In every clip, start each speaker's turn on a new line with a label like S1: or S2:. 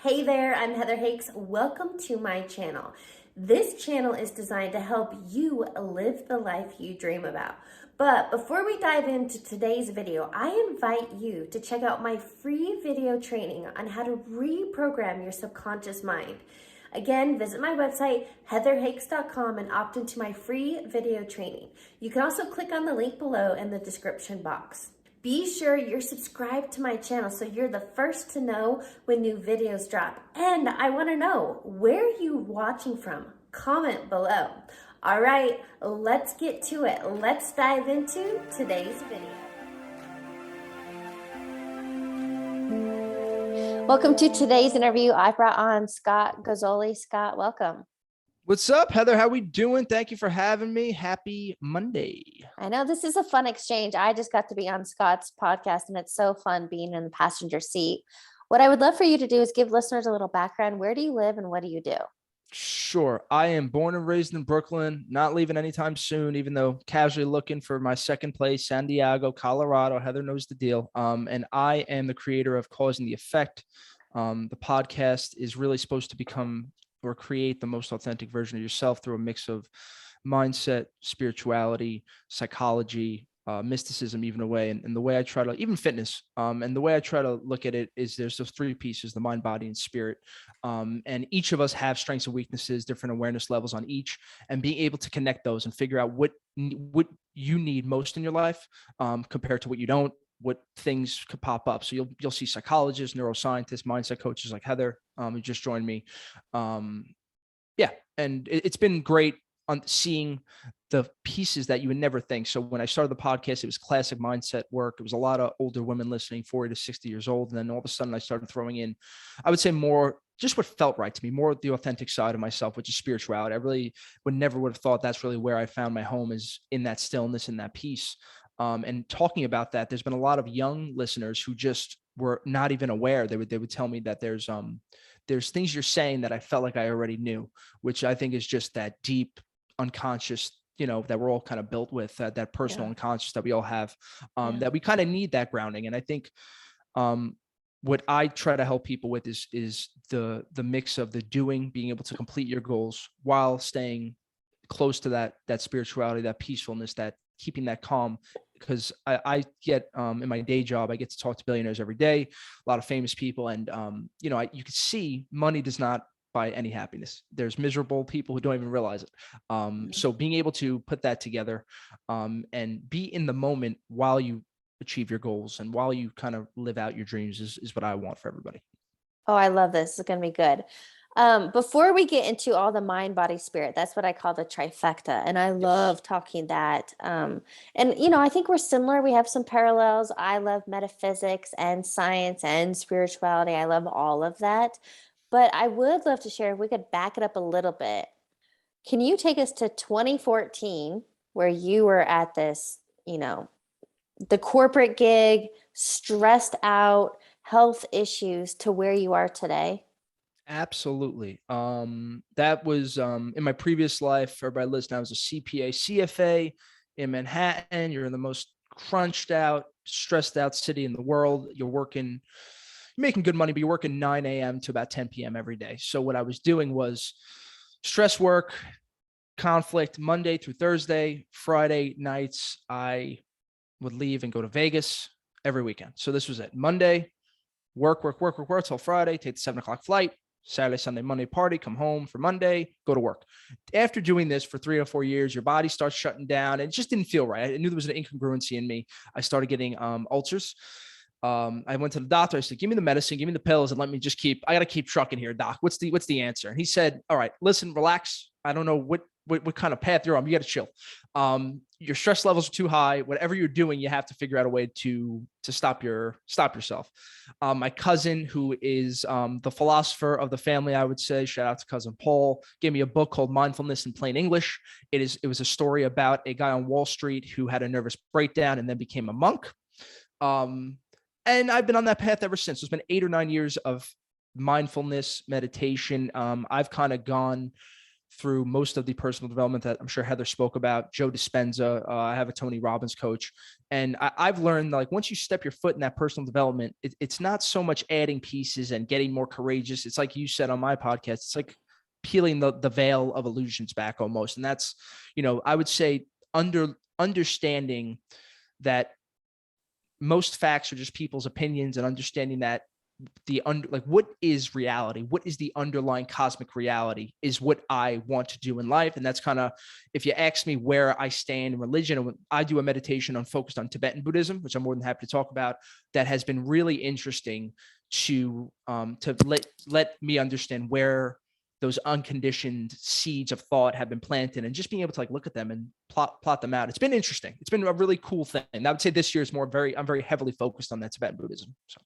S1: Hey there, I'm Heather Hakes. Welcome to my channel. This channel is designed to help you live the life you dream about. But before we dive into today's video, I invite you to check out my free video training on how to reprogram your subconscious mind. Again, visit my website, heatherhakes.com, and opt into my free video training. You can also click on the link below in the description box. Be sure you're subscribed to my channel so you're the first to know when new videos drop. And I want to know, where are you watching from? Comment below. All right, let's get to it. Let's dive into today's video. Welcome to today's interview. I brought on Scott Gazzoli. Scott, welcome.
S2: What's up, Heather? How we doing? Thank you for having me. Happy Monday.
S1: I know this is a fun exchange. I just got to be on Scott's podcast, and it's so fun being in the passenger seat. What I would love for you to do is give listeners a little background. Where do you live and what do you do?
S2: Sure. I am born and raised in Brooklyn, not leaving anytime soon, even though casually looking for my second place, San Diego, Colorado. Heather knows the deal. And I am the creator of Cause and the Effect. The podcast is really supposed to become or create the most authentic version of yourself through a mix of mindset, spirituality, psychology, mysticism, even a way. And the way I try to, even fitness, and the way I try to look at it is there's those three pieces: the mind, body, and spirit. And each of us have strengths and weaknesses, different awareness levels on each, and being able to connect those and figure out what you need most in your life, compared to what you don't, what things could pop up. So you'll see psychologists, neuroscientists, mindset coaches like Heather, who just joined me. Yeah. And it's been great on seeing the pieces that you would never think. So when I started the podcast, it was classic mindset work. It was a lot of older women listening, 40 to 60 years old. And then all of a sudden I started throwing in, I would say, more just what felt right to me, more the authentic side of myself, which is spirituality. I really would have thought that's really where I found my home, is in that stillness and that peace. And talking about that, there's been a lot of young listeners who just were not even aware. They would tell me that there's things you're saying that I felt like I already knew, which I think is just that deep unconscious, that we're all kind of built with, that personal unconscious that we all have, that we kind of need that grounding. And I think what I try to help people with is the mix of the doing, being able to complete your goals while staying close to that spirituality, that peacefulness, that keeping that calm. Because I get, in my day job, I get to talk to billionaires every day, a lot of famous people. And, you can see money does not buy any happiness. There's miserable people who don't even realize it. So being able to put that together, and be in the moment while you achieve your goals and while you kind of live out your dreams is what I want for everybody.
S1: Oh, I love this. It's going to be good. Before we get into all the mind, body, spirit, that's what I call the trifecta. And I love talking that. And, I think we're similar. We have some parallels. I love metaphysics and science and spirituality. I love all of that. But I would love to share, if we could back it up a little bit. Can you take us to 2014, where you were at this, the corporate gig, stressed out, health issues, to where you are today?
S2: Absolutely. That was in my previous life. For everybody listening, I was a CPA, CFA in Manhattan. You're in the most crunched out, stressed out city in the world. You're making good money, but you're working 9 a.m. to about 10 p.m. every day. So what I was doing was stress work, conflict, Monday through Thursday. Friday nights, I would leave and go to Vegas every weekend. So this was it. Monday, work till Friday, take the 7 o'clock flight. Saturday, Sunday, Monday party, come home for Monday, go to work. After doing this for 3 or 4 years, your body starts shutting down. And it just didn't feel right. I knew there was an incongruency in me. I started getting ulcers. I went to the doctor. I said, give me the medicine, give me the pills, and I got to keep trucking here, doc. What's the answer? And he said, all right, listen, relax. I don't know what kind of path you're on. You got to chill. Your stress levels are too high. Whatever you're doing, you have to figure out a way to stop yourself. My cousin, who is the philosopher of the family, I would say, shout out to cousin Paul, gave me a book called Mindfulness in Plain English. It was a story about a guy on Wall Street who had a nervous breakdown and then became a monk. And I've been on that path ever since. It's been 8 or 9 years of mindfulness meditation. I've kind of gone through most of the personal development that I'm sure Heather spoke about, Joe Dispenza. I have a Tony Robbins coach. And I've learned, like, once you step your foot in that personal development, it's not so much adding pieces and getting more courageous. It's like you said on my podcast, it's like peeling the veil of illusions back almost. And that's, I would say understanding that most facts are just people's opinions, and understanding that what is reality, what is the underlying cosmic reality, is what I want to do in life. And that's kind of, if you ask me where I stand in religion, I do a meditation focused on Tibetan Buddhism, which I'm more than happy to talk about, that has been really interesting to let me understand where those unconditioned seeds of thought have been planted, and just being able to look at them and plot them out. It's been interesting. It's been a really cool thing. And I would say this year is I'm very heavily focused on that Tibetan Buddhism. So.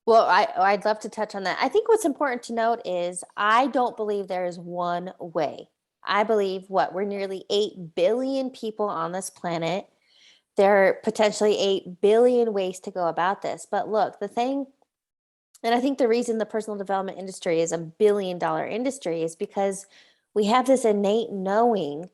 S1: Well, I'd love to touch on that. I think what's important to note is I don't believe there is one way. I believe we're nearly 8 billion people on this planet. There are potentially 8 billion ways to go about this. But look, the thing, and I think the reason the personal development industry is $1 billion industry is because we have this innate knowing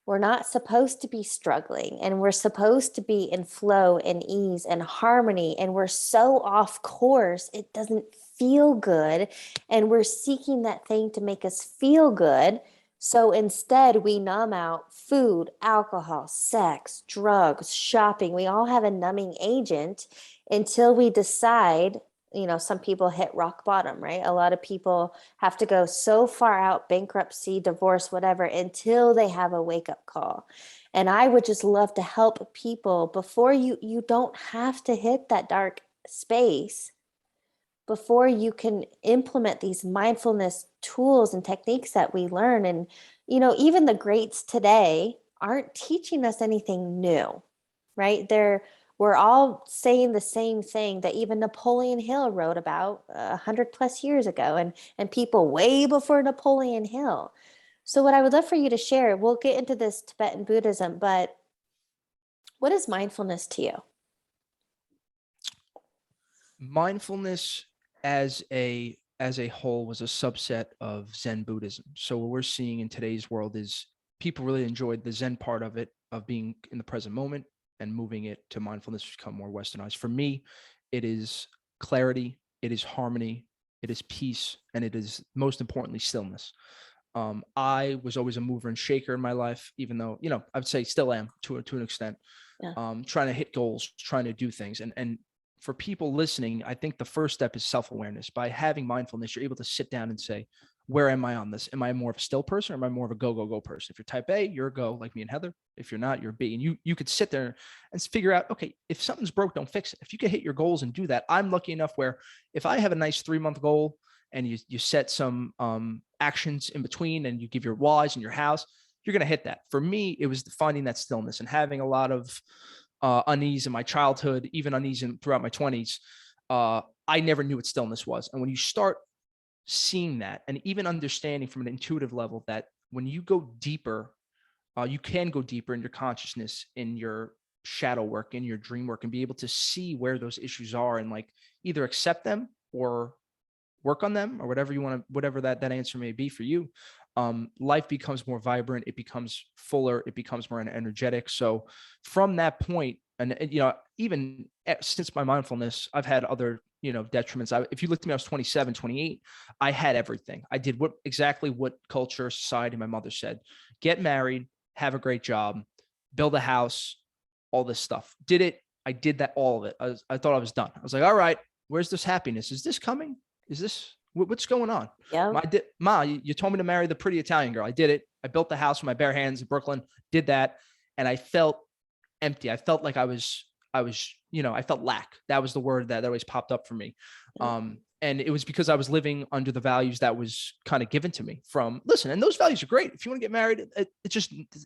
S1: we're not supposed to be struggling, and we're supposed to be in flow and ease and harmony. And we're so off course, it doesn't feel good. And we're seeking that thing to make us feel good. So instead, we numb out food, alcohol, sex, drugs, shopping. We all have a numbing agent until we decide. Some people hit rock bottom, right? A lot of people have to go so far out, bankruptcy, divorce, whatever, until they have a wake-up call. And I would just love to help people before you don't have to hit that dark space, before you can implement these mindfulness tools and techniques that we learn. And, even the greats today aren't teaching us anything new, right? We're all saying the same thing that even Napoleon Hill wrote about 100 plus years ago, and people way before Napoleon Hill. So what I would love for you to share, we'll get into this Tibetan Buddhism, but what is mindfulness to you?
S2: Mindfulness as a whole was a subset of Zen Buddhism. So what we're seeing in today's world is people really enjoyed the Zen part of it, of being in the present moment, and moving it to mindfulness, become more westernized. For me, it is clarity, it is harmony, it is peace, and it is, most importantly, stillness. I was always a mover and shaker in my life, even though, I would say still am to an extent. Yeah. Trying to hit goals, trying to do things. And for people listening, I think the first step is self-awareness. By having mindfulness, you're able to sit down and say, where am I on this? Am I more of a still person, or am I more of a go person? If you're type A, you're a go, like me and Heather. If you're not, you're a B. And you could sit there and figure out, okay, if something's broke, don't fix it. If you can hit your goals and do that, I'm lucky enough where if I have a nice 3-month goal and you set some actions in between, and you give your whys and your hows, you're going to hit that. For me, it was finding that stillness and having a lot of unease in my childhood, even unease throughout my 20s. I never knew what stillness was. And when you start seeing that, and even understanding from an intuitive level that when you go deeper, you can go deeper in your consciousness, in your shadow work, in your dream work, and be able to see where those issues are, and either accept them or work on them, or whatever that answer may be for you. Life becomes more vibrant, it becomes fuller, it becomes more energetic. So from that point, and even since my mindfulness, I've had other detriments. If you looked at me, I was 27, 28. I had everything. I did exactly what culture, society, my mother said: get married, have a great job, build a house, all this stuff. Did it. I did that, all of it. I thought I was done. I was like, all right, where's this happiness? Is this coming? Is this, what's going on?
S1: Yeah.
S2: Ma, you told me to marry the pretty Italian girl. I did it. I built the house with my bare hands in Brooklyn, did that. And I felt empty. I felt like I felt lack. That was the word that always popped up for me. And it was because I was living under the values that was kind of given to me from, listen, and those values are great. If you want to get married,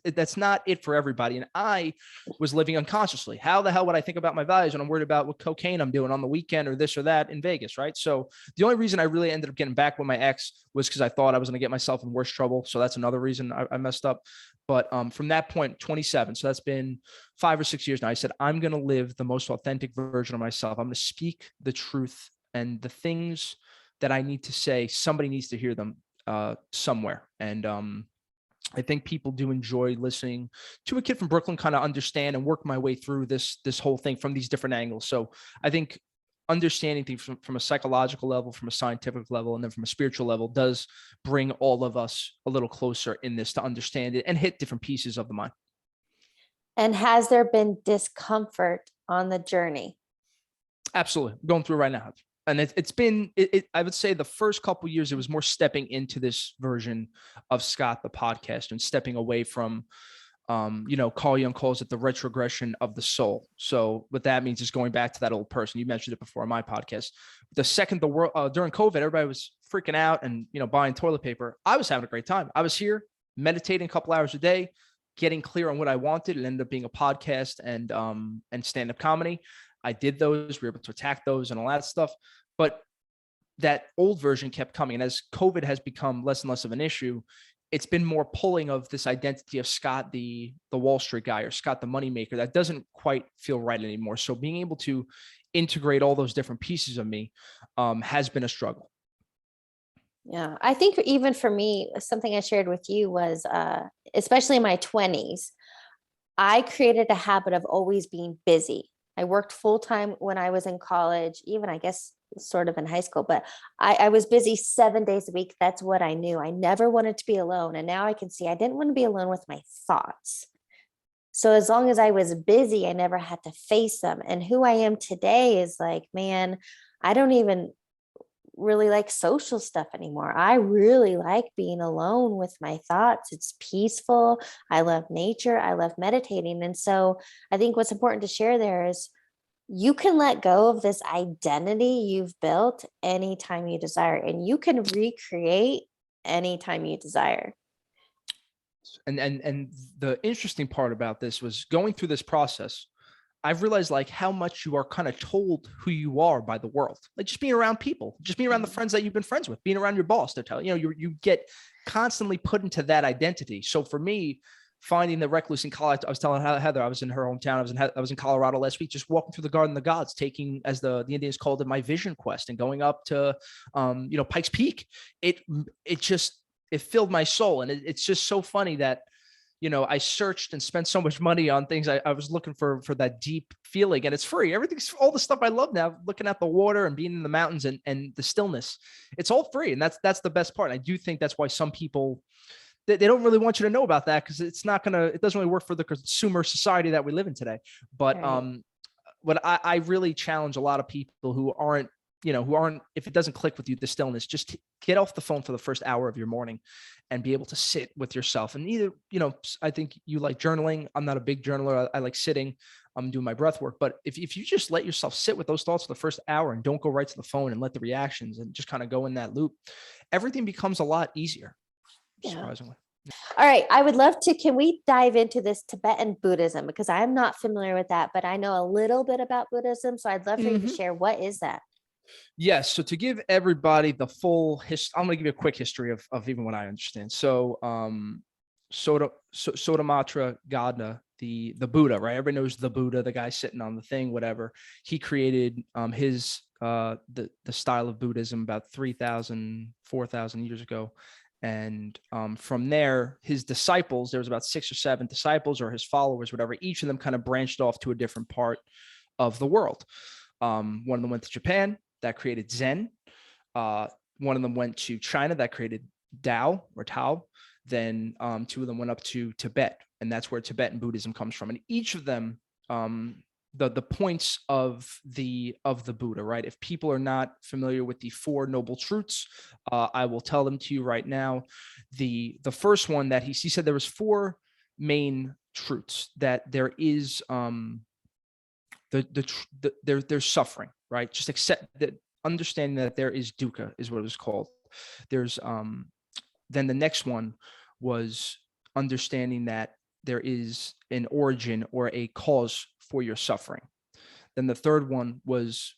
S2: that's not it for everybody. And I was living unconsciously. How the hell would I think about my values when I'm worried about what cocaine I'm doing on the weekend or this or that in Vegas, right? So the only reason I really ended up getting back with my ex was because I thought I was going to get myself in worse trouble. So that's another reason I messed up. But from that point, 27, so that's been 5 or 6 years now, I said, I'm going to live the most authentic version of myself. I'm going to speak the truth, and the things that I need to say, somebody needs to hear them. somewhere. And I think people do enjoy listening to a kid from Brooklyn kind of understand and work my way through this whole thing from these different angles. So I think understanding things from a psychological level, from a scientific level, and then from a spiritual level does bring all of us a little closer in this to understand it and hit different pieces of the mind.
S1: And has there been discomfort on the journey?
S2: Absolutely. Going through right now. And it's been, I would say the first couple of years, it was more stepping into this version of Scott, the podcast, and stepping away from, Carl Jung calls it the retrogression of the soul. So what that means is going back to that old person. You mentioned it before on my podcast. The second the world, during COVID, everybody was freaking out and, buying toilet paper. I was having a great time. I was here meditating a couple hours a day, getting clear on what I wanted. It ended up being a podcast and stand-up comedy. I did those. We were able to attack those and all that stuff. But that old version kept coming. And as COVID has become less and less of an issue, it's been more pulling of this identity of Scott, the Wall Street guy, or Scott, the moneymaker, that doesn't quite feel right anymore. So being able to integrate all those different pieces of me has been a struggle.
S1: Yeah, I think even for me, something I shared with you was, especially in my 20s, I created a habit of always being busy. I worked full time when I was in college, even I guess sort of in high school, but I was busy 7 days a week. That's what I knew. I never wanted to be alone. And now I can see I didn't want to be alone with my thoughts. So as long as I was busy, I never had to face them. And who I am today is like, man, I don't even really like social stuff anymore. I really like being alone with my thoughts. It's peaceful. I love nature. I love meditating. And so I think what's important to share there is you can let go of this identity you've built anytime you desire, and you can recreate anytime you desire.
S2: And the interesting part about this was going through this process. I've realized like how much you are kind of told who you are by the world, like just being around people, just being around the friends that you've been friends with, being around your boss. They're telling you get constantly put into that identity. So for me, finding the recluse in college, I was telling Heather, I was in her hometown. I was in Colorado last week, just walking through the Garden of the Gods, taking, as the Indians called it, my vision quest, and going up to, Pikes Peak. It filled my soul. And it's just so funny that, I searched and spent so much money on things. I was looking for that deep feeling, and it's free. Everything's all the stuff I love now, looking at the water and being in the mountains and the stillness. It's all free. And that's the best part. And I do think that's why some people, they don't really want you to know about that, because it doesn't really work for the consumer society that we live in today. But right. What I really challenge a lot of people who aren't, if it doesn't click with you, the stillness, just get off the phone for the first hour of your morning and be able to sit with yourself. And either, I think you like journaling. I'm not a big journaler. I like sitting. I'm doing my breath work. But if you just let yourself sit with those thoughts for the first hour and don't go right to the phone and let the reactions and just kind of go in that loop, everything becomes a lot easier, surprisingly.
S1: All right. I would love to, can we dive into this Tibetan Buddhism? Because I'm not familiar with that, but I know a little bit about Buddhism. So I'd love for you to share, what is that?
S2: Yes. So to give everybody the full history, I'm going to give you a quick history of even what I understand. So, Sotamatra Gadna, the Buddha, right? Everybody knows the Buddha, the guy sitting on the thing, whatever. He created his the style of Buddhism about 3,000, 4,000 years ago. And from there, his disciples, there was about 6 or 7 disciples, or his followers, whatever. Each of them kind of branched off to a different part of the world. One of them went to Japan, that created Zen. One of them went to China, that created Tao or Tao. Then 2 of them went up to Tibet, and that's where Tibetan Buddhism comes from. And each of them, the points of the Buddha, right? If people are not familiar with the 4 noble truths, I will tell them to you right now. The first one that he said there was 4 main truths, that there is there's suffering, right? Just accept that, understanding that there is dukkha is what it was called. There's then the next one was understanding that there is an origin or a cause for your suffering. Then the third one was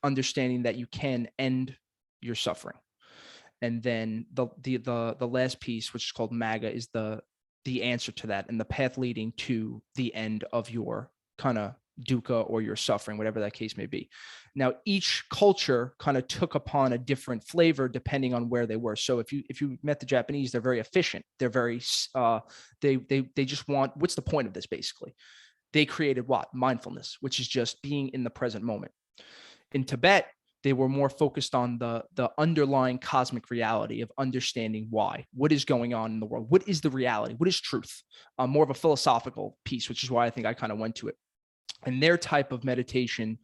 S2: understanding that you can end your suffering. And then the last piece, which is called Magga, is the answer to that and the path leading to the end of your kind of dukkha or your suffering, whatever that case may be. Now, each culture kind of took upon a different flavor depending on where they were. So if you met the Japanese, they're very efficient. They're very they just want, what's the point of this basically? They created what? Mindfulness, which is just being in the present moment. In Tibet, they were more focused on the underlying cosmic reality of understanding why, what is going on in the world, what is the reality, what is truth, more of a philosophical piece, which is why I think I kind of went to it. And their type of meditation,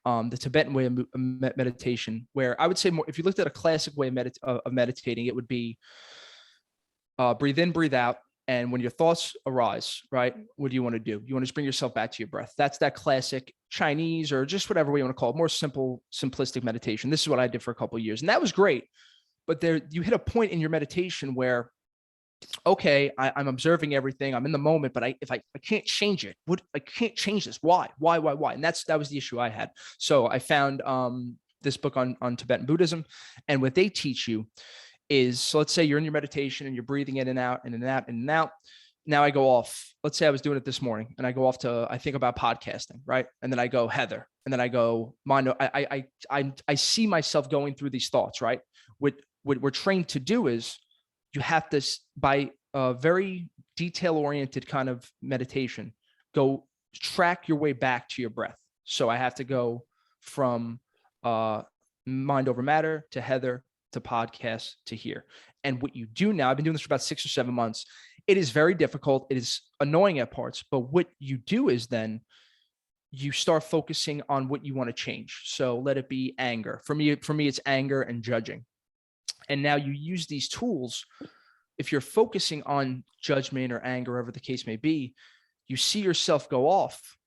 S2: the Tibetan way of meditation, where I would say more, if you looked at a classic way of meditating, it would be breathe in, breathe out. And when your thoughts arise, right, what do you want to do? You want to just bring yourself back to your breath. That's that classic Chinese or just whatever way you want to call it, more simple, simplistic meditation. This is what I did for a couple of years. And that was great. But there, you hit a point in your meditation where, okay, I'm observing everything. I'm in the moment, but if I can't change it, I can't change this. Why? And that was the issue I had. So I found this book on Tibetan Buddhism. And what they teach you is, so let's say you're in your meditation and you're breathing in and out, in and out, in and out. Now I go off. Let's say I was doing it this morning and I go off to, I think about podcasting, right? And then I go Heather, and then I go mind. I see myself going through these thoughts, right? What we're trained to do is you have to, by a very detail-oriented kind of meditation, go track your way back to your breath. So I have to go from mind over matter to Heather to podcast to here. And what you do now, I've been doing this for about 6 or 7 months. It is very difficult. It is annoying at parts, but what you do is then you start focusing on what you want to change. So let it be anger. For me, it's anger and judging. And now you use these tools. If you're focusing on judgment or anger, whatever the case may be, you see yourself go off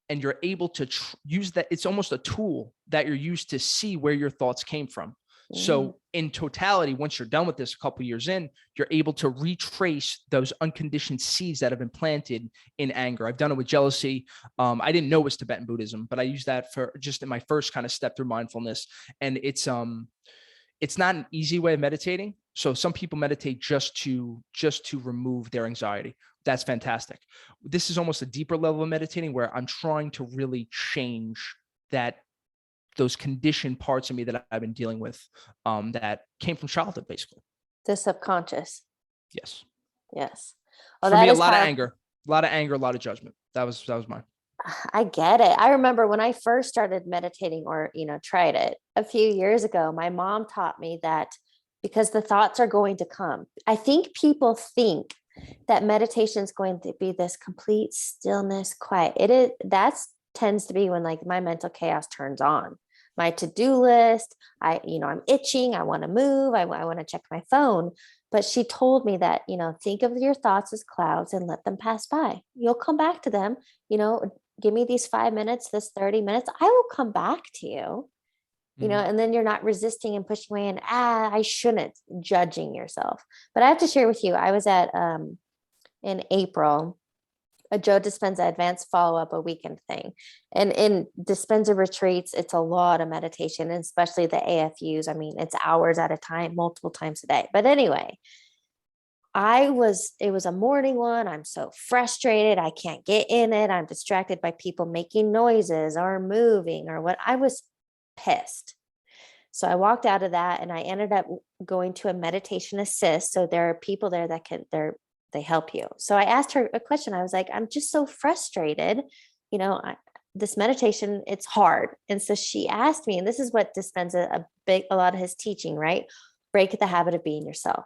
S2: and you're able to use that. It's almost a tool that you're used to see where your thoughts came from. So in totality, once you're done with this a couple of years in, you're able to retrace those unconditioned seeds that have been planted in anger. I've done it with jealousy. I didn't know it was Tibetan Buddhism, but I used that for just in my first kind of step through mindfulness. And it's not an easy way of meditating. So some people meditate just to remove their anxiety. That's fantastic. This is almost a deeper level of meditating where I'm trying to really change those conditioned parts of me that I've been dealing with, that came from childhood, basically.
S1: The subconscious.
S2: Yes.
S1: Oh,
S2: for me, a lot of anger, a lot of judgment. That was mine.
S1: I get it. I remember when I first started meditating or, tried it a few years ago, my mom taught me that because the thoughts are going to come. I think people think that meditation is going to be this complete stillness, quiet. It is. That tends to be when like my mental chaos turns on. My to-do list, I'm itching. I want to move. I want to check my phone. But she told me that, think of your thoughts as clouds and let them pass by. You'll come back to them. Give me these 5 minutes, this 30 minutes. I will come back to you, and then you're not resisting and pushing away and, I shouldn't, judging yourself. But I have to share with you, I was at, in April, a Joe Dispenza advanced follow-up, a weekend thing. And in Dispenza retreats, it's a lot of meditation, and especially the AFUs. I mean, it's hours at a time, multiple times a day. But anyway, it was a morning one. I'm so frustrated. I can't get in it. I'm distracted by people making noises or moving or what. I was pissed. So I walked out of that and I ended up going to a meditation assist. So there are people there that they help you. So I asked her a question. I was like, I'm just so frustrated. This meditation, it's hard. And so she asked me, and this is what Dispenza, a lot of his teaching, right? Break the habit of being yourself.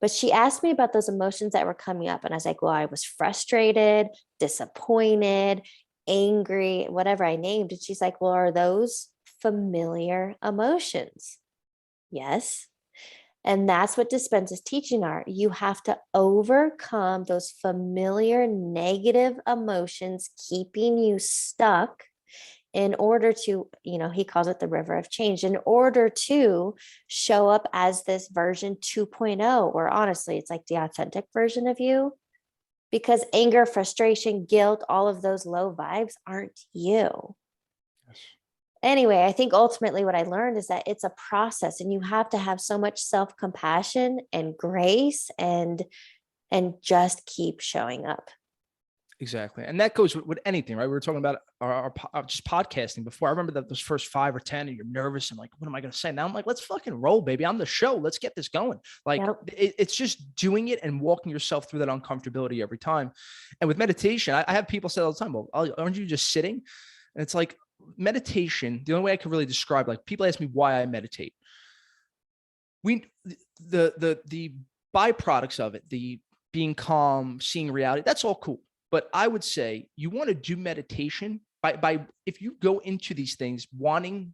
S1: But she asked me about those emotions that were coming up. And I was like, well, I was frustrated, disappointed, angry, whatever I named. And she's like, well, are those familiar emotions? Yes. And that's what Dispenza's teaching are. You have to overcome those familiar negative emotions keeping you stuck in order to, he calls it the river of change, in order to show up as this version 2.0, or honestly, it's like the authentic version of you. Because anger, frustration, guilt, all of those low vibes aren't you. Yes. Anyway, I think ultimately what I learned is that it's a process, and you have to have so much self-compassion and grace and just keep showing up.
S2: Exactly. And that goes with anything, right? We were talking about just podcasting before. I remember that those first 5 or 10 and you're nervous and like, what am I going to say? Now I'm like, let's fucking roll, baby. I'm the show. Let's get this going. Like
S1: Yep.
S2: it's just doing it and walking yourself through that uncomfortability every time. And with meditation, I have people say all the time, well, aren't you just sitting? And it's like meditation. The only way I can really describe, like people ask me why I meditate. The byproducts of it, the being calm, seeing reality, that's all cool. But I would say you want to do meditation by if you go into these things wanting,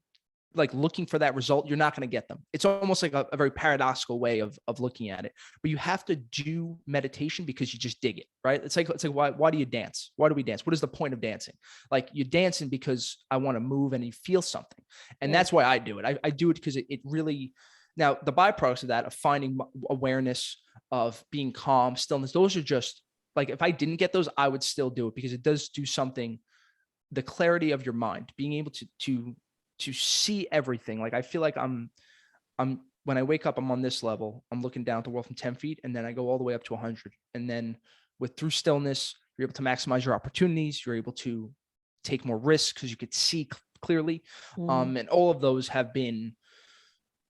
S2: like looking for that result, you're not going to get them. It's almost like a very paradoxical way of looking at it. But you have to do meditation because you just dig it, right? It's like why do you dance? Why do we dance? What is the point of dancing? Like you're dancing because I want to move and you feel something, and that's why I do it. I do it because it really. Now the byproducts of that, of finding awareness, of being calm, stillness, those are just like, if I didn't get those, I would still do it because it does do something. The clarity of your mind, being able to see everything. Like I feel like I'm when I wake up, I'm on this level. I'm looking down at the world from 10 feet, and then I go all the way up to 100. And then through stillness, you're able to maximize your opportunities. You're able to take more risks because you could see clearly. And all of those have been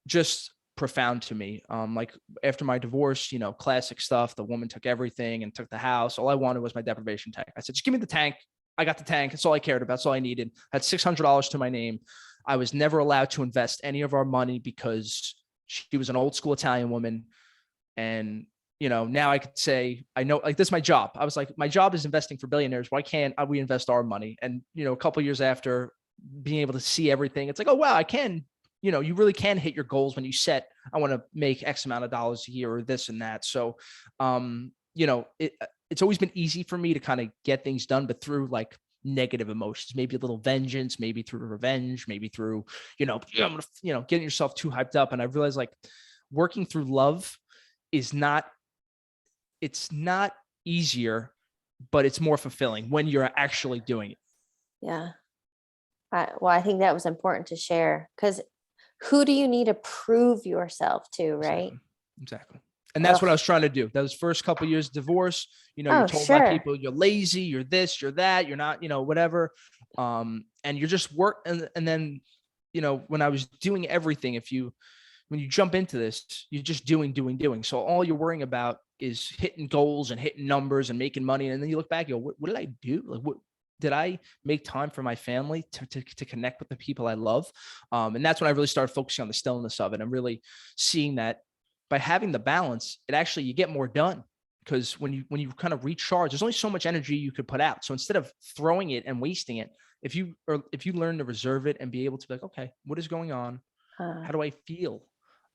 S2: just profound to me. Like after my divorce, classic stuff. The woman took everything and took the house. All I wanted was my deprivation tank. I said, just give me the tank. I got the tank. That's all I cared about. That's all I needed. I had $600 to my name. I was never allowed to invest any of our money because she was an old school Italian woman. And, now I could say, I know, like, this is my job. I was like, my job is investing for billionaires. Why can't we invest our money? And, a couple of years after being able to see everything, it's like, oh, wow, I can. You really can hit your goals when you set, I want to make X amount of dollars a year or this and that. So, it's always been easy for me to kind of get things done, but through like negative emotions, maybe a little vengeance, maybe through revenge, maybe through, getting yourself too hyped up. And I realized like working through love it's not easier, but it's more fulfilling when you're actually doing it.
S1: Yeah. I think that was important to share, because who do you need to prove yourself to, right?
S2: Exactly. And that's what I was trying to do. Those first couple of years of divorce, you're told by people, you're lazy, you're this, you're that, you're not, whatever. And you're just and then, when I was doing everything, when you jump into this, you're just doing. So all you're worrying about is hitting goals and hitting numbers and making money. And then you look back, you go, what did I do? Like, what did I make time for my family to connect with the people I love? And that's when I really started focusing on the stillness of it and really seeing that by having the balance, you get more done, because when you kind of recharge, there's only so much energy you could put out. So instead of throwing it and wasting it, if you learn to reserve it and be able to be like, okay, what is going on? How do I feel?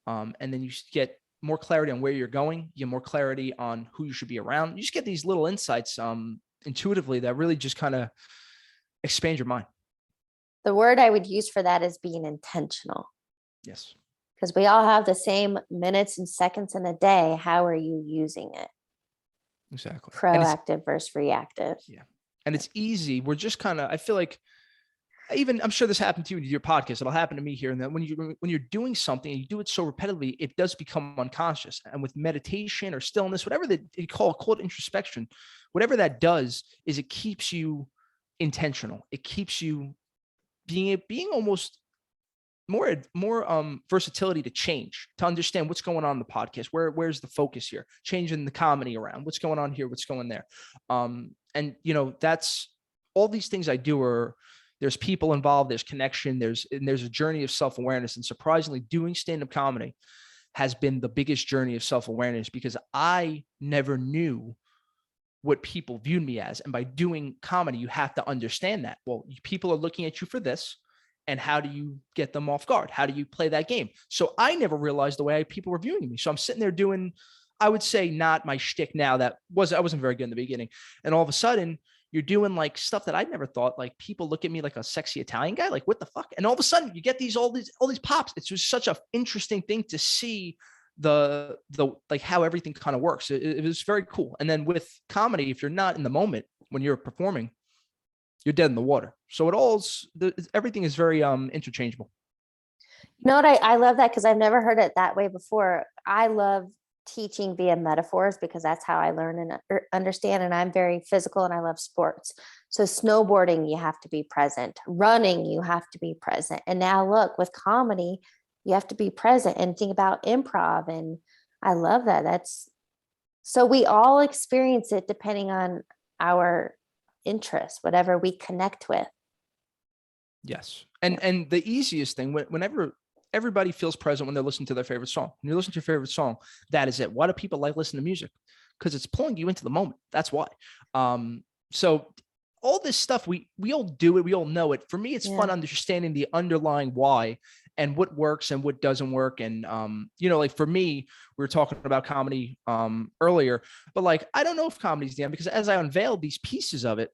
S2: And then you get more clarity on where you're going. You get more clarity on who you should be around. You just get these little insights intuitively that really just kind of expand your mind.
S1: The word I would use for that is being intentional.
S2: Yes.
S1: Because we all have the same minutes and seconds in a day. How are you using it?
S2: Exactly.
S1: Proactive versus reactive.
S2: Yeah. And it's easy. We're just kind of, I feel like, I'm sure this happened to you in your podcast. It'll happen to me here and then. When you're doing something and you do it so repetitively, it does become unconscious. And with meditation or stillness, whatever that you call it introspection, whatever that does is it keeps you intentional. It keeps you being almost more versatility to change, to understand what's going on in the podcast. Where's the focus here? Changing the comedy around. What's going on here? What's going there? And that's all these things I do there's people involved, there's connection, there's a journey of self-awareness. And surprisingly, doing stand-up comedy has been the biggest journey of self-awareness, because I never knew what people viewed me as. And by doing comedy, you have to understand that. Well, people are looking at you for this. And how do you get them off guard? How do you play that game? So I never realized the way people were viewing me. So I'm sitting there doing, I would say, not my shtick now. I wasn't very good in the beginning. And all of a sudden, you're doing like stuff that I never thought, like people look at me like a sexy Italian guy, like what the fuck? And all of a sudden you get all these pops. It's just such an interesting thing to see the like how everything kind of works. It was very cool. And then with comedy, if you're not in the moment when you're performing, you're dead in the water. So everything is very interchangeable.
S1: You know what? I love that, because I've never heard it that way before. I love teaching via metaphors because that's how I learn and understand. And I'm very physical and I love sports. So snowboarding, you have to be present. Running, you have to be present. And now look, with comedy, you have to be present and think about improv. And I love that. So we all experience it depending on our interest, whatever we connect with.
S2: Yes. And the easiest thing, whenever everybody feels present when they're listening to their favorite song, when you listen to your favorite song, that is it. Why do people like listening to music? Because it's pulling you into the moment. That's why. So all this stuff, we all do it. We all know it. For me, it's fun understanding the underlying why and what works and what doesn't work. And, like for me, we were talking about comedy earlier, but like, I don't know if comedy's the end, because as I unveiled these pieces of it,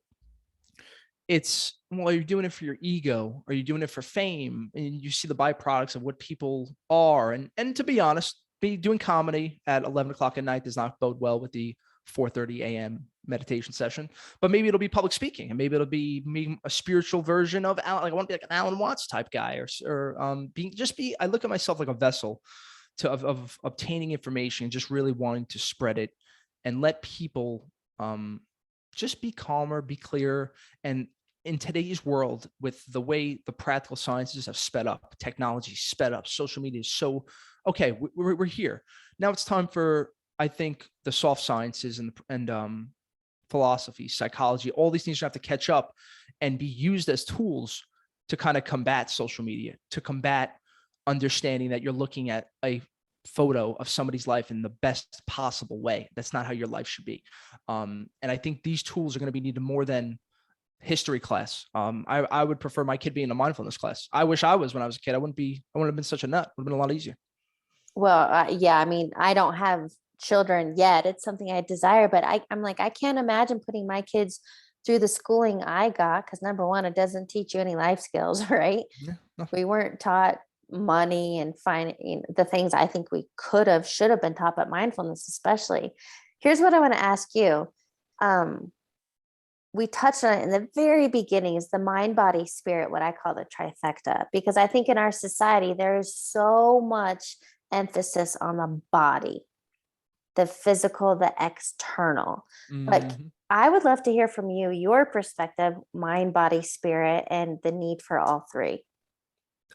S2: it's, well, are you doing it for your ego? Are you doing it for fame? And you see the byproducts of what people are. And to be honest, doing comedy at 11 o'clock at night does not bode well with the 4:30 a.m. meditation session, but maybe it'll be public speaking, and maybe it'll be a spiritual version of like, I want to be like an Alan Watts type guy, or I look at myself like a vessel of obtaining information, just really wanting to spread it and let people just be calmer, be clearer. And in today's world, with the way the practical sciences have sped up, technology sped up, social media is so, okay, we're here. Now it's time for, I think, the soft sciences and philosophy, psychology, all these things have to catch up and be used as tools to kind of combat social media, to combat understanding that you're looking at a photo of somebody's life in the best possible way. That's not how your life should be. And I think these tools are going to be needed more than history class. I would prefer my kid being in a mindfulness class. I wish I was when I was a kid. I wouldn't have been such a nut. It would have been a lot easier.
S1: Well, yeah, I mean, I don't have children yet. It's something I desire, but I'm like, I can't imagine putting my kids through the schooling I got, because number one, it doesn't teach you any life skills, right?
S2: Yeah,
S1: We weren't taught money and finding the things I think we should have been taught, but mindfulness especially. Here's what I want to ask you. We touched on it in the very beginning, is the mind, body, spirit, what I call the trifecta, because I think in our society, there's so much emphasis on the body, the physical, the external. But I would love to hear from you, your perspective, mind, body, spirit, and the need for all three.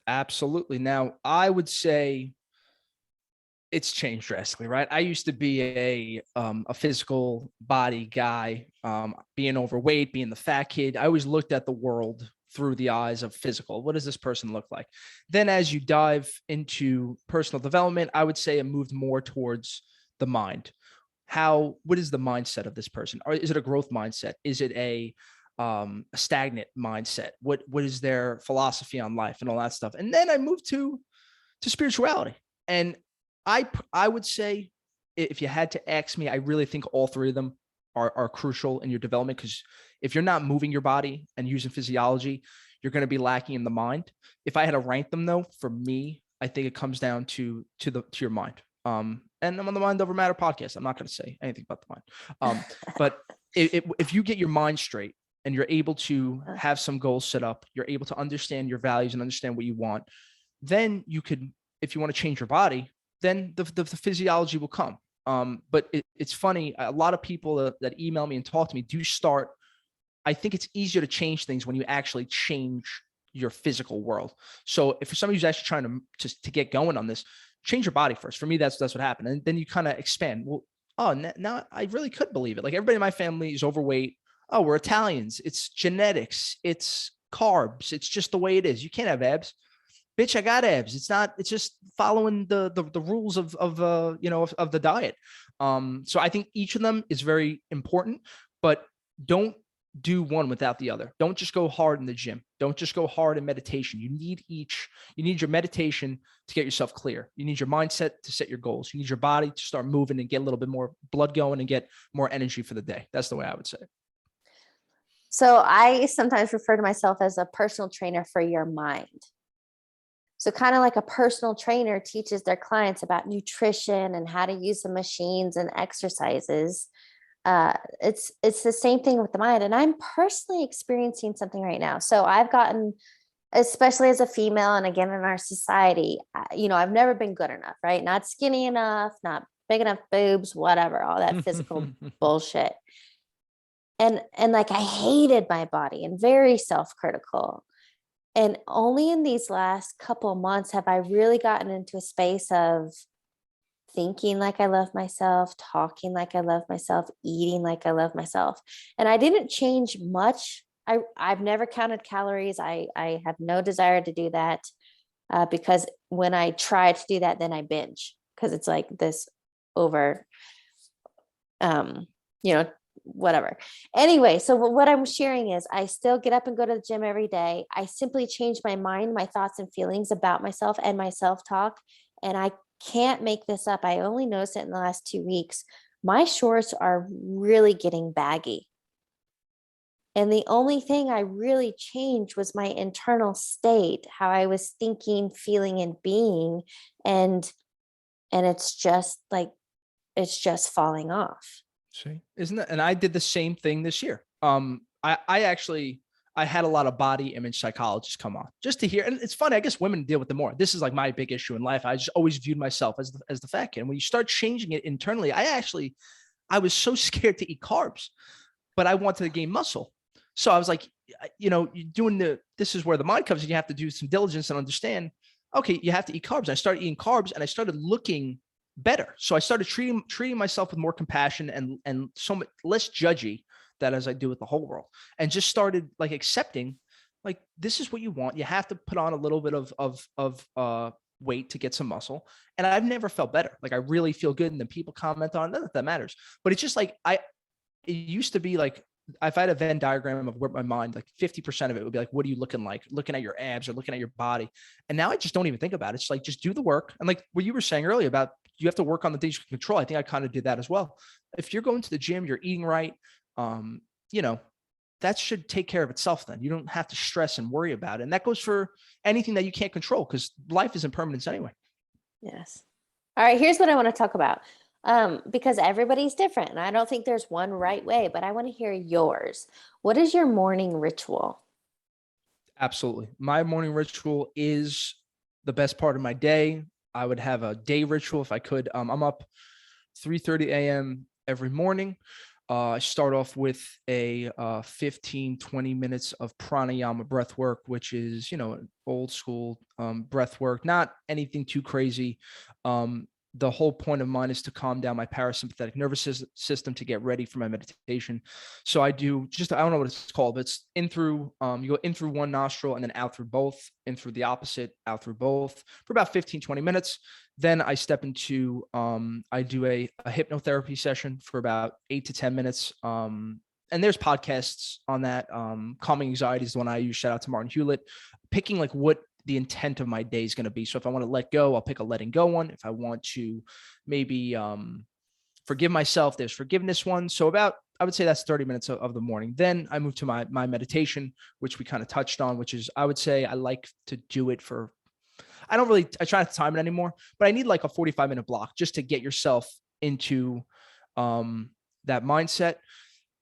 S2: Absolutely. Now, I would say it's changed drastically, right? I used to be a physical body guy, being overweight, being the fat kid. I always looked at the world through the eyes of physical. What does this person look like? Then as you dive into personal development, I would say it moved more towards the mind. What is the mindset of this person? Or is it a growth mindset? Is it a stagnant mindset? What is their philosophy on life and all that stuff? And then I moved to spirituality. And I would say, if you had to ask me, I really think all three of them are crucial in your development, because if you're not moving your body and using physiology, you're going to be lacking in the mind. If I had to rank them though, for me, I think it comes down to your mind. And I'm on the Mind Over Matter podcast. I'm not going to say anything about the mind. But if you get your mind straight and you're able to have some goals set up, you're able to understand your values and understand what you want, then you could, if you want to change your body, then the physiology will come. But it's funny. A lot of people that email me and talk to me do start. I think it's easier to change things when you actually change your physical world. So if for somebody who's actually trying to get going on this, change your body first. For me, that's what happened. And then you kind of expand. Well, now I really could believe it. Like, everybody in my family is overweight. Oh, we're Italians. It's genetics. It's carbs. It's just the way it is. You can't have abs. Bitch, I got abs. It's just following the rules of the diet. So I think each of them is very important, but don't do one without the other. Don't just go hard in the gym. Don't just go hard in meditation. You need each. You need your meditation to get yourself clear. You need your mindset to set your goals. You need your body to start moving and get a little bit more blood going and get more energy for the day. That's the way I would say.
S1: So I sometimes refer to myself as a personal trainer for your mind. So kind of like a personal trainer teaches their clients about nutrition and how to use the machines and exercises. It's the same thing with the mind. And I'm personally experiencing something right now. So I've gotten, especially as a female, and again in our society, I've never been good enough, right? Not skinny enough, not big enough boobs, whatever, all that physical bullshit. And like, I hated my body and very self-critical. And only in these last couple of months have I really gotten into a space of thinking like I love myself, talking like I love myself, eating like I love myself. And I didn't change much. I've never counted calories. I have no desire to do that, because when I try to do that, then I binge, because it's like this over, whatever. Anyway, so what I'm sharing is I still get up and go to the gym every day. I simply change my mind, my thoughts and feelings about myself and my self-talk. And I can't make this up. I only noticed it in the last 2 weeks. My shorts are really getting baggy. And the only thing I really changed was my internal state, how I was thinking, feeling, and being. And it's just falling off.
S2: See, isn't that? And I did the same thing this year. I had a lot of body image psychologists come on just to hear. And it's funny, I guess women deal with it more. This is like my big issue in life. I just always viewed myself as the fat kid. And when you start changing it internally, I was so scared to eat carbs, but I wanted to gain muscle. So I was like, you're doing this is where the mind comes in. You have to do some diligence and understand, okay, you have to eat carbs. And I started eating carbs and I started looking better. So I started treating myself with more compassion and so much less judgy that as I do with the whole world, and just started like accepting, like, this is what you want. You have to put on a little bit of weight to get some muscle. And I've never felt better. Like, I really feel good. And then people comment on it, that matters. But it's just like, it used to be like, if I had a Venn diagram of where my mind, like 50% of it would be like, what are you looking like? Looking at your abs or looking at your body. And now I just don't even think about it. It's like, just do the work. And like what you were saying earlier about, you have to work on the things you can control. I think I kind of did that as well. If you're going to the gym, you're eating right, that should take care of itself. Then you don't have to stress and worry about it. And that goes for anything that you can't control, because life is impermanence anyway.
S1: Yes. All right. Here's what I want to talk about. Because everybody's different and I don't think there's one right way, but I want to hear yours. What is your morning ritual?
S2: Absolutely. My morning ritual is the best part of my day. I would have a day ritual if I could. I'm up 3:30 a.m. every morning. I start off with a 15-20 minutes of pranayama breath work, which is, old school breath work, not anything too crazy. The whole point of mine is to calm down my parasympathetic nervous system to get ready for my meditation. So I do I don't know what it's called, but it's in through, you go in through one nostril and then out through both, in through the opposite, out through both for about 15-20 minutes. Then I step into, I do a hypnotherapy session for about 8 to 10 minutes. And there's podcasts on that. Calming Anxiety is the one I use. Shout out to Martin Hewlett. Picking like what the intent of my day is going to be. So if I want to let go, I'll pick a letting go one. If I want to maybe forgive myself, there's forgiveness one. So I would say that's 30 minutes of the morning. Then I move to my meditation, which we kind of touched on, which is, I would say I like to do it for, I try not to time it anymore, but I need like a 45-minute block just to get yourself into that mindset.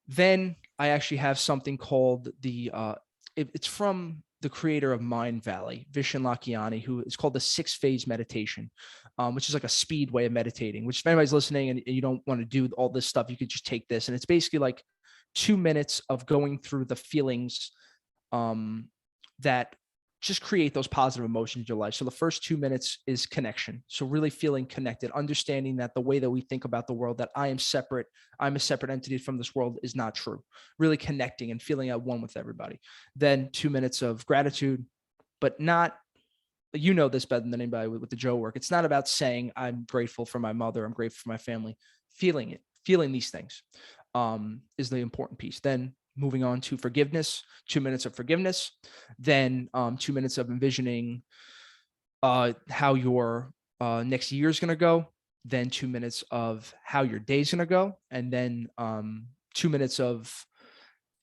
S2: Then I actually have something called it's from the creator of Mind Valley, Vishen Lakhiani, who is called the 6-phase meditation, which is like a speed way of meditating, which if anybody's listening and you don't want to do all this stuff, you could just take this. And it's basically like 2 minutes of going through the feelings that just create those positive emotions in your life. So the first 2 minutes is connection. So really feeling connected, understanding that the way that we think about the world, that I'm a separate entity from this world, is not true. Really connecting and feeling at one with everybody. Then 2 minutes of gratitude, but not, this better than anybody with the Joe work. It's not about saying I'm grateful for my mother, I'm grateful for my family. Feeling these things is the important piece. Then moving on to forgiveness, 2 minutes of forgiveness, then 2 minutes of envisioning how your next year is going to go, then 2 minutes of how your day's going to go, and then 2 minutes of,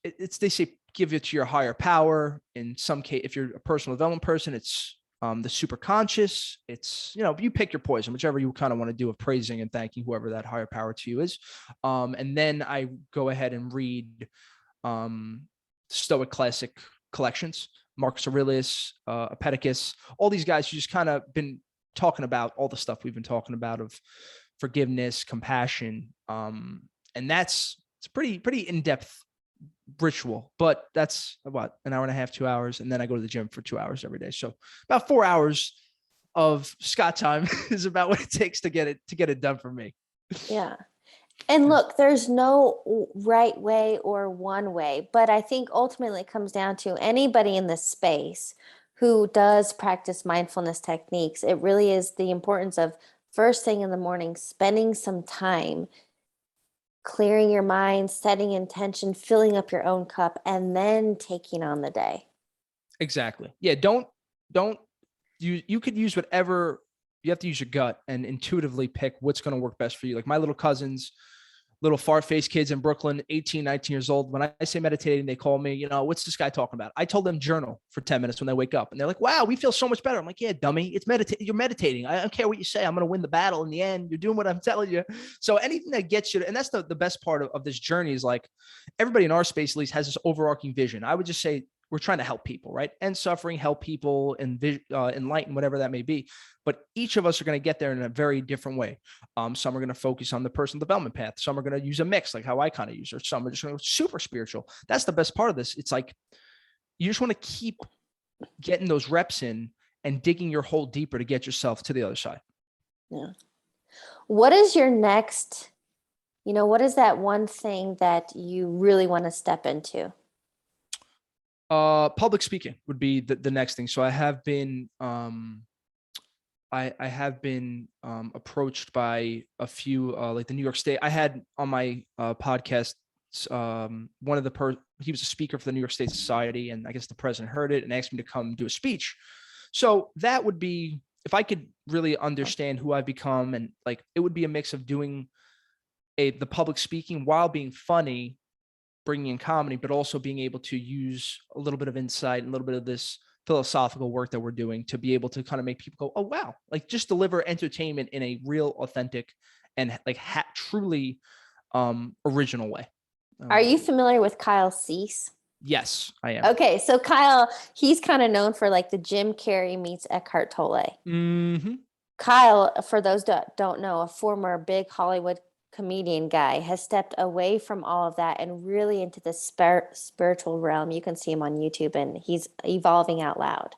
S2: they say give it to your higher power. In some case, if you're a personal development person, it's the super conscious. It's, you pick your poison, whichever you kind of want to do, of praising and thanking whoever that higher power to you is. And then I go ahead and read Stoic classic collections, Marcus Aurelius, Epictetus, all these guys who just kind of been talking about all the stuff we've been talking about forgiveness, compassion. And it's pretty in-depth ritual, but that's what, an hour and a half, 2 hours. And then I go to the gym for 2 hours every day. So about 4 hours of Scott time is about what it takes to get it done for me.
S1: Yeah. And look, there's no right way or one way, but I think ultimately it comes down to anybody in this space who does practice mindfulness techniques. It really is the importance of first thing in the morning, spending some time clearing your mind, setting intention, filling up your own cup, and then taking on the day.
S2: Exactly. Yeah. Don't you could use whatever, you have to use your gut and intuitively pick what's going to work best for you. Like my little cousins, little far-faced kids in Brooklyn, 18, 19 years old. When I say meditating, they call me, what's this guy talking about? I told them journal for 10 minutes when they wake up, and they're like, wow, we feel so much better. I'm like, yeah, dummy, it's meditating. You're meditating. I don't care what you say. I'm going to win the battle in the end. You're doing what I'm telling you. So anything that gets you to, and that's the best part of this journey, is like everybody in our space at least has this overarching vision. I would just say we're trying to help people, right? End suffering, help people, and enlighten, whatever that may be. But each of us are going to get there in a very different way. Some are going to focus on the personal development path. Some are going to use a mix, like how I kind of use, or some are just going to go super spiritual. That's the best part of this. It's like you just want to keep getting those reps in and digging your hole deeper to get yourself to the other side.
S1: Yeah. What is your next, what is that one thing that you really want to step into?
S2: Public speaking would be the next thing. So I have been, I have been approached by a few, like the New York State. I had on my podcast, one of he was a speaker for the New York State Society, and I guess the president heard it and asked me to come do a speech. So that would be, if I could really understand who I've become, and like, it would be a mix of doing the public speaking while being funny, bringing in comedy, but also being able to use a little bit of insight and a little bit of this philosophical work that we're doing to be able to kind of make people go, oh, wow, like just deliver entertainment in a real, authentic, and like truly original way.
S1: Are you familiar with Kyle Cease?
S2: Yes, I am.
S1: Okay, so Kyle, he's kind of known for like the Jim Carrey meets Eckhart Tolle.
S2: Mm-hmm.
S1: Kyle, for those that don't know, a former big Hollywood comedian guy, has stepped away from all of that and really into the spiritual realm. You can see him on YouTube, and he's evolving out loud.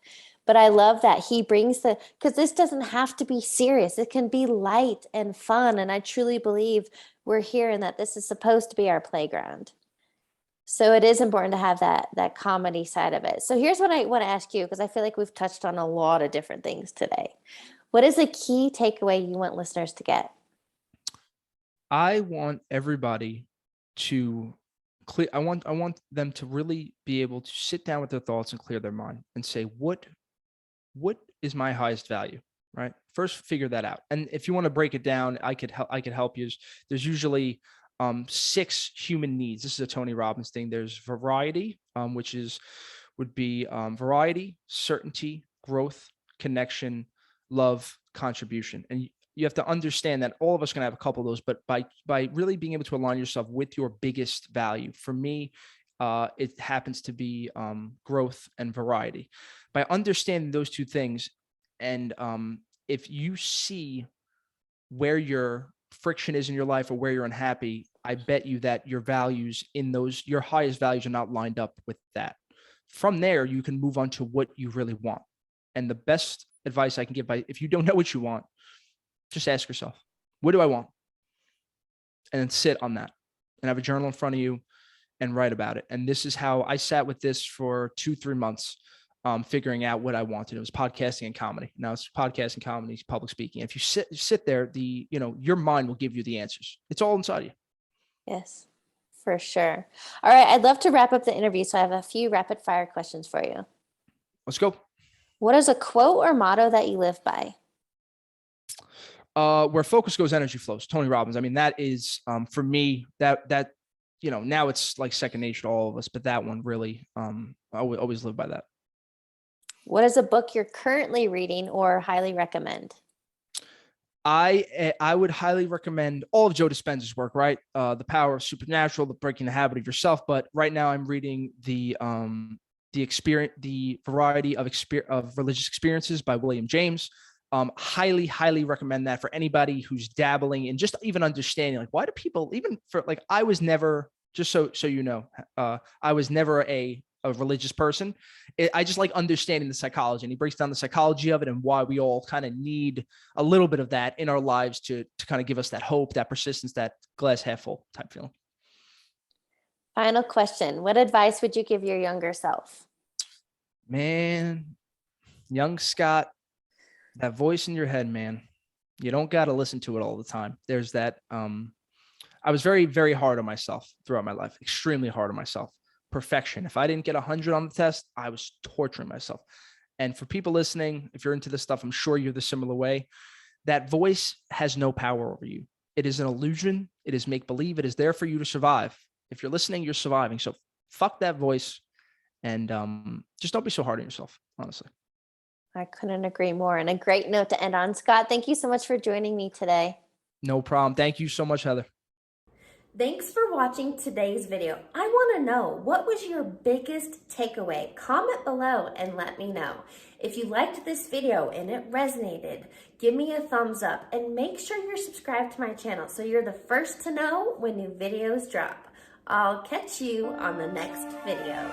S1: But I love that he brings because this doesn't have to be serious. It can be light and fun. And I truly believe we're here and that this is supposed to be our playground. So it is important to have that comedy side of it. So here's what I want to ask you, because I feel like we've touched on a lot of different things today. What is the key takeaway you want listeners to get?
S2: I want everybody to clear. I want them to really be able to sit down with their thoughts and clear their mind and say, what is my highest value, right? First, figure that out. And if you want to break it down, I could help you. There's usually 6 human needs. This is a Tony Robbins thing. There's variety, which would be variety, certainty, growth, connection, love, contribution. And you have to understand that all of us are going to have a couple of those, but by really being able to align yourself with your biggest value, for me, it happens to be growth and variety. By understanding those two things, and if you see where your friction is in your life or where you're unhappy, I bet you that your values your highest values are not lined up with that. From there, you can move on to what you really want. And the best advice I can give, if you don't know what you want, just ask yourself, what do I want? And then sit on that and have a journal in front of you and write about it. And this is how I sat with this for 2-3 months, figuring out what I wanted. It was podcasting and comedy. Now it's podcasting, comedy, public speaking. If you sit there, your mind will give you the answers. It's all inside you.
S1: Yes, for sure. All right. I'd love to wrap up the interview. So I have a few rapid fire questions for you.
S2: Let's go.
S1: What is a quote or motto that you live by?
S2: Where focus goes, energy flows. Tony Robbins. I mean, that is for me, that now it's like second nature to all of us, but that one really, I always live by that.
S1: What is a book you're currently reading or highly recommend?
S2: I would highly recommend all of Joe Dispenza's work, right? The Power of Supernatural, the Breaking the Habit of Yourself. But right now I'm reading the Variety of Religious Experiences by William James. Highly, highly recommend that for anybody who's dabbling in just even understanding, like, why do people, even for, like, I was never, just so you know, I was never a religious person. I just like understanding the psychology, and he breaks down the psychology of it and why we all kind of need a little bit of that in our lives to kind of give us that hope, that persistence, that glass half full type feeling.
S1: Final question. What advice would you give your younger self?
S2: Man, young Scott, that voice in your head, man, you don't got to listen to it all the time. There's that. I was very, very hard on myself throughout my life, extremely hard on myself. Perfection. If I didn't get 100 on the test, I was torturing myself. And for people listening, if you're into this stuff, I'm sure you're the similar way. That voice has no power over you. It is an illusion. It is make-believe. It is there for you to survive. If you're listening, you're surviving. So fuck that voice, and just don't be so hard on yourself, honestly.
S1: I couldn't agree more. And a great note to end on. Scott, thank you so much for joining me today.
S2: No problem. Thank you so much, Heather.
S1: Thanks for watching today's video. I want to know, what was your biggest takeaway? Comment below and let me know. If you liked this video and it resonated, give me a thumbs up and make sure you're subscribed to my channel so you're the first to know when new videos drop. I'll catch you on the next video.